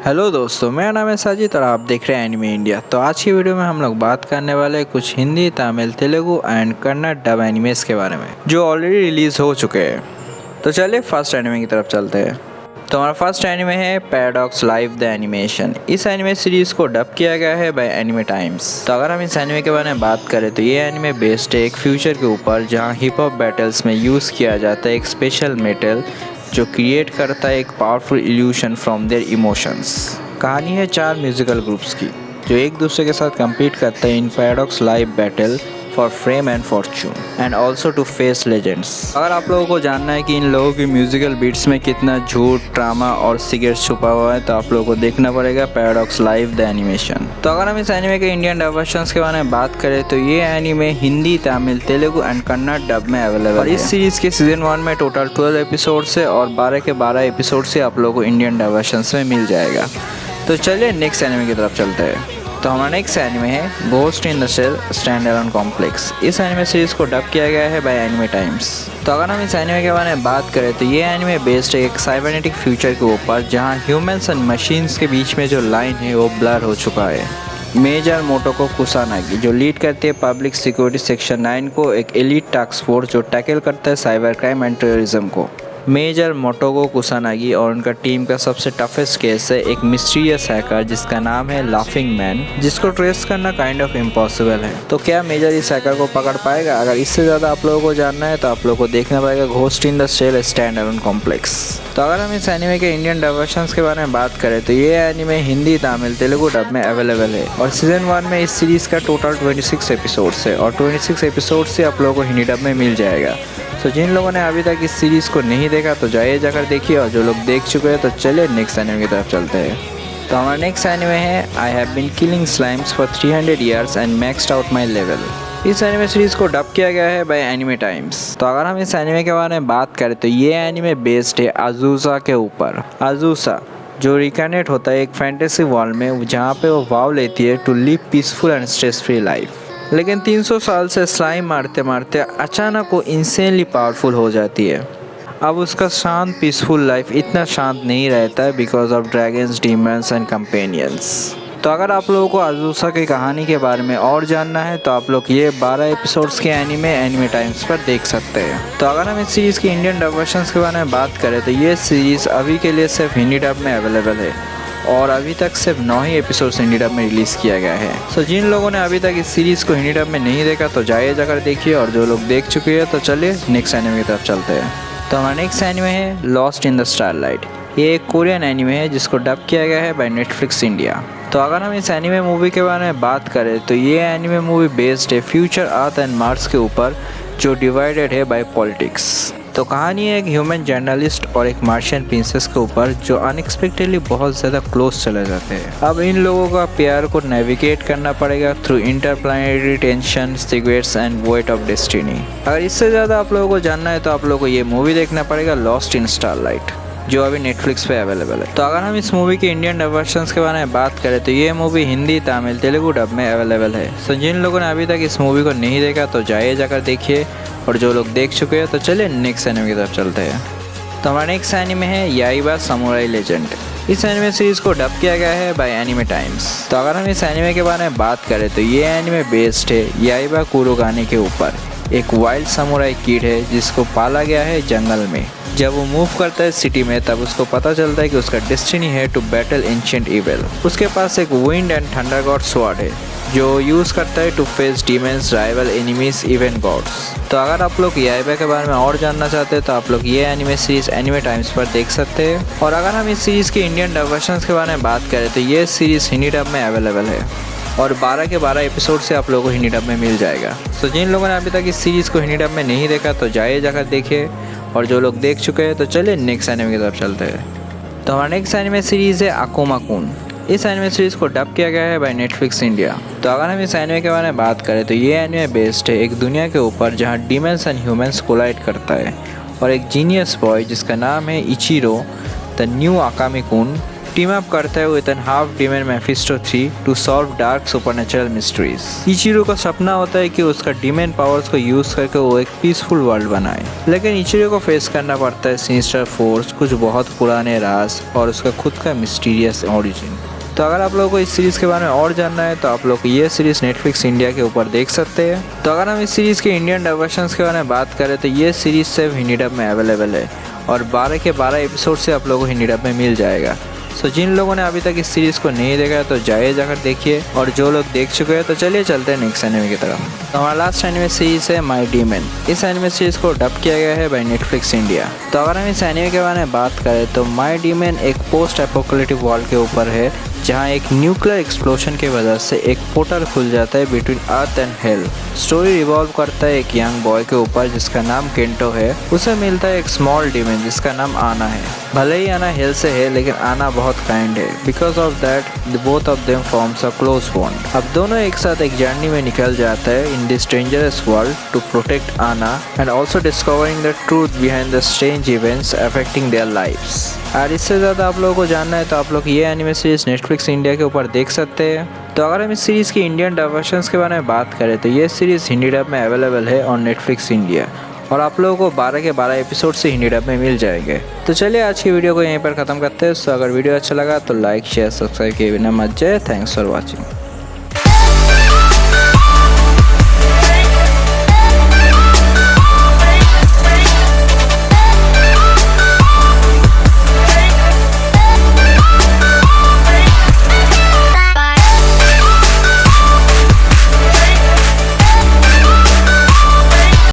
Hello दोस्तों, मेरा नाम है साजिद और आप देख रहे हैं एनिमे इंडिया। तो आज की वीडियो में हम लोग बात करने वाले कुछ Hindi, Tamil, Telugu and Kannada dub animes के बारे में जो ऑलरेडी रिलीज हो चुके हैं। तो चलिए फर्स्ट एनिमे की तरफ चलते हैं। तो हमारा फर्स्ट एनिमे है पैराडॉक्स लाइव द एनिमेशन। इस एनिमे सीरीज को डब किया गया है बाय एनिमे टाइम्स। तो अगर हम इस एनिमे के बारे में बात करें तो ये एनिमे बेस्ड है एक फ्यूचर के ऊपर जहाँ हिप हॉप बैटल्स में यूज़ किया जाता है एक स्पेशल मेटल जो क्रिएट करता है एक powerful evolution from their emotions. कहानी है 4 म्यूजिकल ग्रुप्स की जो एक दूसरे के साथ compete करते हैं in paradox live battle for fame and fortune and also to face legends. अगर आप लोगों को जानना है कि इन लोगों की म्यूजिकल बीट्स में कितना झूठ, ड्रामा और सीक्रेट छुपा हुआ है तो आप लोगों को देखना पड़ेगा पैराडॉक्स लाइव द एनिमेशन। तो अगर हम इस एनिमे के इंडियन डब वर्जन्स के बारे में बात करें तो ये anime Hindi, Tamil, Telugu and Kannada dub में अवेलेबल है। और इस सीरीज के सीजन 1 में टोटल 12 एपिसोड्स है और 12 के 12 एपिसोड से आप लोगों को इंडियन डब वर्जन्स में मिल जाएगा। तो चलिए नेक्स्ट एनिमे की तरफ चलते हैं। तो हमारा नेक्स्ट एनिमे है ghost in the shell stand alone complex. इस एनिमे सीरीज को डब किया गया है बाय एनिमे टाइम्स। तो अगर हम इस एनिमे के बारे में बात करें तो ये एनिमे बेस्ड है एक साइबरनेटिक फ्यूचर के ऊपर जहां ह्यूमंस एंड मशीन्स के बीच में जो लाइन है वो ब्लर हो चुका है। मेजर मोटोको कुसानागी जो लीड करती है पब्लिक सिक्योरिटी सेक्शन 9 को, एक एलीट टास्क फोर्स जो टैकल करता है साइबर क्राइम एंड टेररिज्म को। मेजर मोटोको कुसानागी और उनका टीम का सबसे टफेस्ट केस है एक मिस्टीरियस हैकर जिसका नाम है लाफिंग मैन, जिसको ट्रेस करना काइंड ऑफ इम्पॉसिबल है। तो क्या मेजर इस हैकर को पकड़ पाएगा? अगर इससे ज़्यादा आप लोगों को जानना है तो आप लोगों को देखना पड़ेगा ghost in the shell stand alone complex. तो अगर हम इस एनिमे के इंडियन डब वर्जन्स के बारे में बात करें तो ये एनिमे हिंदी, तमिल, तेलुगु डब में अवेलेबल है और सीजन 1 में इस सीरीज़ का टोटल 26 एपिसोड्स है और 26 एपिसोड से आप लोगों को हिंदी डब में मिल जाएगा। तो जिन लोगों ने अभी तक इस सीरीज़ को नहीं देखा तो जाइए जाकर देखिए और जो लोग देख चुके हैं तो चलिए नेक्स्ट एनिमे की तरफ चलते हैं। तो हमारा नेक्स्ट एनिमे है I have been killing slimes for 300 years and maxed out my level. इस एनिमे सीरीज को डब किया गया है बाय एनिमे टाइम्स। तो अगर हम इस एनिमे के बारे में बात करें तो ये एनिमे बेस्ड है अज़ूसा के ऊपर। अज़ूसा जो रिकनेट होता है एक फैंटेसी वर्ल्ड में जहाँ पे वो वाव लेती है to live peaceful and stress free life. लेकिन 300 साल से स्लाइम मारते मारते अचानक वो इंसेनली पावरफुल हो जाती है। अब उसका शांत पीसफुल लाइफ इतना शांत नहीं रहता है because of dragons, demons and companions. तो अगर आप लोगों को अज़ूसा की कहानी के बारे में और जानना है तो आप लोग ये 12 एपिसोड्स के एनिमे टाइम्स पर देख सकते हैं। तो अगर हम इस सीरीज़ की इंडियन डब वर्जन्स के बारे में बात करें तो ये सीरीज़ अभी के लिए सिर्फ हिंदी डब में अवेलेबल है और अभी तक सिर्फ 9 ही एपिसोड्स हिंदी डब में रिलीज़ किया गया है। सो जिन लोगों ने अभी तक इस सीरीज़ को हिंदी डब में नहीं देखा तो जाइए जाकर देखिए और जो लोग देख चुके हैं तो चलिए नेक्स्ट एनिमे की तरफ चलते हैं। तो हमारा नेक्स्ट एनिमे है लॉस्ट इन द स्टारलाइट। ये एक कोरियन एनिमे है जिसको डब किया गया है बाय नेटफ्लिक्स इंडिया। तो अगर हम इस एनिमे मूवी के बारे में बात करें तो ये एनिमे मूवी बेस्ड है फ्यूचर अर्थ एंड मार्स के ऊपर जो डिवाइडेड है बाय पॉलिटिक्स। तो कहानी है एक ह्यूमन जर्नलिस्ट और एक मार्शियन प्रिंसेस के ऊपर जो अनएक्सपेक्टेडली बहुत ज़्यादा क्लोज चले जाते हैं। अब इन लोगों का प्यार को नेविगेट करना पड़ेगा through interplanetary tension, secrets and void of destiny. अगर इससे ज़्यादा आप लोगों को जानना है तो आप लोगों को ये मूवी देखना पड़ेगा लॉस्ट इन स्टारलाइट जो अभी नेटफ्लिक्स पे अवेलेबल है। तो अगर हम इस मूवी के इंडियन डब वर्जन्स के बारे में बात करें तो ये मूवी हिंदी, तमिल, तेलुगु डब में अवेलेबल है। सो जिन लोगों ने अभी तक इस मूवी को नहीं देखा तो जाइए जाकर देखिए और जो लोग देख चुके हैं तो चलिए नेक्स्ट एनिमे की तरफ चलते हैं। तो हमारा नेक्स्ट एनिमे है याइबा समुराई लेजेंड। इस एनिमे सीरीज़ को डब किया गया है बाय एनिमे टाइम्स। तो अगर हम इस एनिमे के बारे में बात करें तो ये एनिमे बेस्ड है याइबा कुरोगाने के ऊपर। एक वाइल्ड समुराई किड है जिसको पाला गया है जंगल में। जब वो मूव करता है सिटी में तब उसको पता चलता है कि उसका डेस्टिनी है टू बैटल एंशिएंट इविल। उसके पास एक wind and thunder god sword है जो यूज़ करता है to face demons, rival, enemies, even gods. तो अगर आप लोग याइबा के बारे में और जानना चाहते हैं तो आप लोग ये एनिमे सीरीज़ एनिमे टाइम्स पर देख सकते हैं। और अगर हम इस सीरीज़ के इंडियन डब वर्जन्स के बारे में बात करें तो ये सीरीज़ हिंदी डब में अवेलेबल है और 12 के 12 एपिसोड से आप लोगों को हिंदी डब में मिल जाएगा। सो जिन लोगों ने अभी तक इस सीरीज़ को हिंदी डब में नहीं देखा तो जाइए जाकर देखिए और जो लोग देख चुके हैं तो चलिए नेक्स्ट एनिमे की तरफ चलते हैं। तो हमारा नेक्स्ट एनिमे सीरीज़ है आकुमा कुन। इस एनिमे सीरीज़ को डब किया गया है बाय नेटफ्लिक्स इंडिया। तो अगर हम इस एनिमे के बारे में बात करें तो ये एनिमे बेस्ड है एक दुनिया के ऊपर जहाँ डीमंस एंड ह्यूमंस कोलाइड करता है और एक जीनियस बॉय जिसका नाम है इचिरो द न्यू आकामी कुन टीम अप करता है with an half demon Mephisto 3 to solve dark supernatural mysteries. Ichiro का सपना होता है कि उसका डीमन पावर्स को यूज करके वो एक पीसफुल वर्ल्ड बनाए, लेकिन इचिरो को फेस करना पड़ता है सिनिस्टर फोर्स, कुछ बहुत पुराने राज और उसका खुद का मिस्टीरियस ओरिजिन। तो अगर आप लोगों को इस सीरीज़ के बारे में और जानना है तो आप लोग ये सीरीज़ नेटफ्लिक्स इंडिया के ऊपर देख सकते हैं। तो अगर हम इस सीरीज़ के इंडियन डब वर्जन्स के बारे में बात करें तो ये सीरीज़ सिर्फ हिंदी डब में अवेलेबल है और 12 के 12 एपिसोड से आप लोगों को हिंदी डब में मिल जाएगा। सो जिन लोगों ने अभी तक इस सीरीज़ को नहीं देखा है तो जाकर देखिए, और जो लोग देख चुके हैं तो चलिए चलते हैं नेक्स्ट एनिमे की तरफ। तो हमारा लास्ट एनिमे सीरीज़ है माय डीमन। इस एनिमे सीरीज़ को डब किया गया है बाय नेटफ्लिक्स इंडिया। तो अगर हम इस एनिमे के बारे में बात करें तो माय डीमन एक पोस्ट एपोकलिप्टिक वर्ल्ड के ऊपर है, जहां एक न्यूक्लियर एक्सप्लोजन की वजह से एक पोर्टल खुल जाता है between earth and hell. Story revolve करता है एक यंग बॉय के ऊपर जिसका नाम केंटो है। उसे मिलता है एक स्मॉल डीमन जिसका नाम आना है। भले ही आना हेल से है लेकिन आना बहुत काइंड है। Because of that both of them forms a close bond. अब दोनों एक साथ एक जर्नी में निकल जाता है in this dangerous world to protect Anna and also discovering the truth behind the strange events affecting their lives. और इससे ज़्यादा आप लोगों को जानना है तो आप लोग ये एनिमे सीरीज नेटफ्लिक्स इंडिया के ऊपर देख सकते हैं। तो अगर हम इस सीरीज़ की इंडियन डब वर्जन्स के बारे में बात करें तो ये सीरीज़ हिंदी डब में अवेलेबल है ऑन नेटफ्लिक्स इंडिया और आप लोगों को 12 के 12 एपिसोड से हिंदी डब में मिल जाएंगे। तो चलिए आज की वीडियो को यहीं पर ख़त्म करते हैं। तो अगर वीडियो अच्छा लगा तो लाइक शेयर सब्सक्राइब किए बिना मत जाए। Thanks for watching.